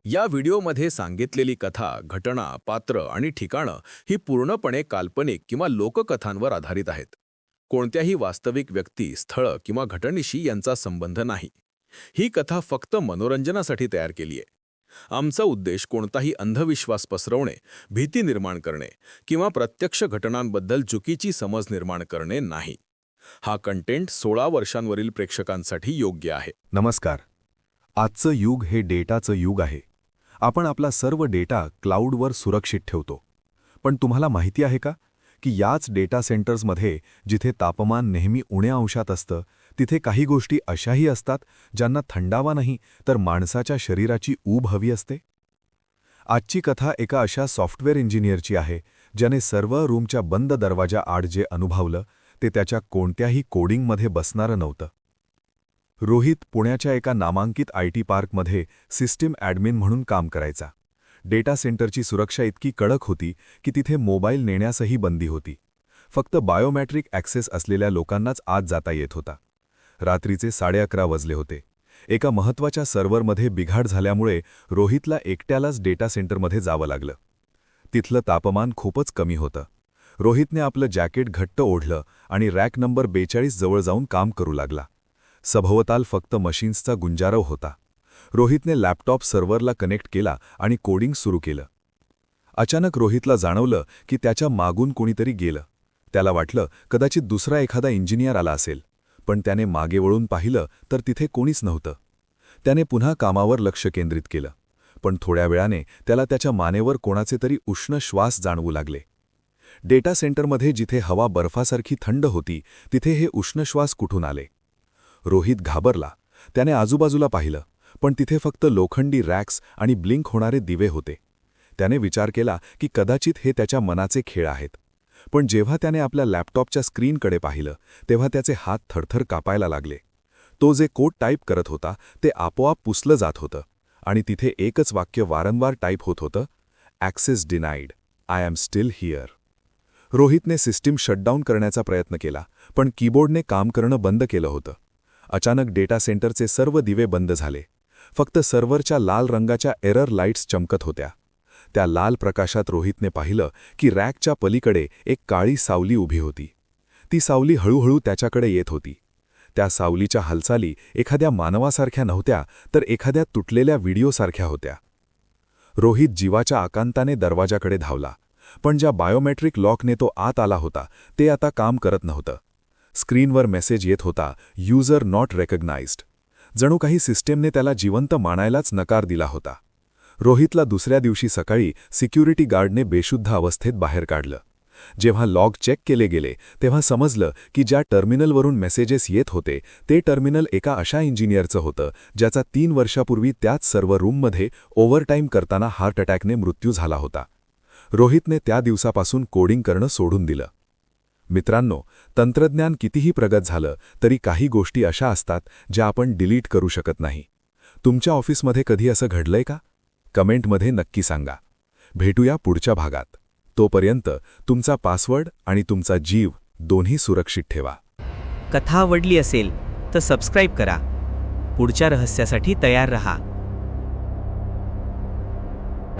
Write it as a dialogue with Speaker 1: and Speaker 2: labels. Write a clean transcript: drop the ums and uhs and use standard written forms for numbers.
Speaker 1: या व्हिडिओमध्ये सांगितलेली कथा, घटना, पात्र आणि ठिकाणं ही पूर्णपणे काल्पनिक किंवा लोककथांवर आधारित आहेत. कोणत्याही वास्तविक व्यक्ती, स्थळ किंवा घटनेशी यांचा संबंध नाही. ही कथा फक्त मनोरंजनासाठी तयार केली आहे. आमचा उद्देश कोणताही अंधविश्वास पसरवणे, भीती निर्माण करणे किंवा प्रत्यक्ष घटनांबद्दल चुकीची समज निर्माण करणे नाही. हा कंटेंट 16 वर्षांवरील प्रेक्षकांसाठी योग्य आहे.
Speaker 2: नमस्कार. आजचं युग हे डेटाचं युग आहे. आपण आपला सर्व डेटा क्लाउडवर सुरक्षित ठेवतो. पण तुम्हाला माहिती आहे का की याच डेटा सेंटर्समध्ये जिथे तापमान नेहमी उण्या अंशात असतं, तिथे काही गोष्टी अशाही असतात ज्यांना थंडावा नाही तर माणसाच्या शरीराची ऊब हवी असते? आजची कथा एका अशा सॉफ्टवेअर इंजिनियरची आहे ज्याने सर्व रूमच्या बंद दरवाजा आड जे अनुभवलं ते त्याच्या कोणत्याही कोडिंगमध्ये बसणारं नव्हतं. रोहित पुण्याच्या एका नामांकित आयटी पार्कमध्ये सिस्टीम ॲडमिन म्हणून काम करायचा. डेटा सेंटरची सुरक्षा इतकी कडक होती की तिथे मोबाईल नेण्यासही बंदी होती. फक्त बायोमॅट्रिक ॲक्सेस असलेल्या लोकांनाच आत जाता येत होता. रात्रीचे 11:30 वाजले होते. एका महत्त्वाच्या सर्व्हरमध्ये बिघाड झाल्यामुळे रोहितला एकट्यालाच डेटा सेंटरमध्ये जावं लागलं. तिथलं तापमान खूपच कमी होतं. रोहितने आपलं जॅकेट घट्ट ओढलं आणि रॅक नंबर 42 जवळ जाऊन काम करू लागला. सभोवताल फक्त मशीन्सचा गुंजारव होता. रोहितने लॅपटॉप सर्व्हरला कनेक्ट केला आणि कोडिंग सुरू केलं. अचानक रोहितला जाणवलं की त्याच्या मागून कोणीतरी गेलं. त्याला वाटलं कदाचित दुसरा एखादा इंजिनियर आला असेल, पण त्याने मागे वळून पाहिलं तर तिथे कोणीच नव्हतं. त्याने पुन्हा कामावर लक्ष केंद्रित केलं, पण थोड्या वेळाने त्याला त्याच्या मानेवर कोणाचे तरी उष्ण श्वास जाणवू लागले. डेटा सेंटरमध्ये जिथे हवा बर्फासारखी थंड होती तिथे हे उष्ण श्वास कुठून आले? रोहित घाबरला. त्याने आजूबाजूला पाहिलं, पण तिथे फक्त लोखंडी रॅक्स आणि ब्लिंक होणारे दिवे होते. त्याने विचार केला की कदाचित हे त्याच्या मनाचे खेळ आहेत. पण जेव्हा त्याने आपल्या लॅपटॉपच्या स्क्रीनकडे पाहिलं तेव्हा त्याचे हात थरथर कापायला लागले. तो जे कोड टाईप करत होता ते आपोआप पुसलं जात होतं आणि तिथे एकच वाक्य वारंवार टाईप होत होतं, access denied, I am still here. रोहितने सिस्टीम शटडाऊन करण्याचा प्रयत्न केला, पण कीबोर्डने काम करणं बंद केलं होतं. अचानक डेटा सेंटरचे सर्व दिवे बंद झाले. फक्त सर्व्हरच्या लाल रंगाच्या एरर लाईट्स चमकत होत्या. त्या लाल प्रकाशात रोहितने पाहिलं की रॅकच्या पलीकडे एक काळी सावली उभी होती. ती सावली हळूहळू त्याच्याकडे येत होती. त्या सावलीच्या हालचाली एखाद्या मानवासारख्या नव्हत्या तर एखाद्या तुटलेल्या व्हिडिओसारख्या होत्या. रोहित जीवाच्या आकांताने दरवाजाकडे धावला, पण ज्या बायोमेट्रिक लॉकने तो आत आला होता ते आता काम करत नव्हतं. स्क्रीनवर मेसेज येत होता, युजर नॉट रेकग्नाइज्ड. जणू काही सिस्टीमने त्याला जिवंत मानायलाच नकार दिला होता. रोहितला दुसऱ्या दिवशी सकाळी सिक्युरिटी गार्डने बेशुद्ध अवस्थेत बाहेर काढलं. जेव्हा लॉग चेक केले गेले तेव्हा समजलं की ज्या टर्मिनलवरून मेसेजेस येत होते ते टर्मिनल एका अशा इंजिनियरचं होतं ज्याचा 3 वर्षापूर्वी त्याच सर्व रूममध्ये ओव्हरटाईम करताना हार्ट अटॅकने मृत्यू झाला होता. रोहितने त्या दिवसापासून कोडिंग करणं सोडून दिलं. मित्रांनो, तंत्रज्ञान कितीही प्रगत झालं तरी काही गोष्टी अशा असतात ज्या आपण डिलीट करू शकत नाही. तुमच्या ऑफिसमध्ये कधी असं घडलंय का? कमेंटमध्ये नक्की सांगा. भेटूया पुढच्या भागात. तोपर्यंत तुमचा पासवर्ड आणि तुमचा जीव दोन्ही सुरक्षित ठेवा.
Speaker 3: कथा आवडली असेल तर सबस्क्राईब करा. पुढच्या रहस्यासाठी तयार रहा.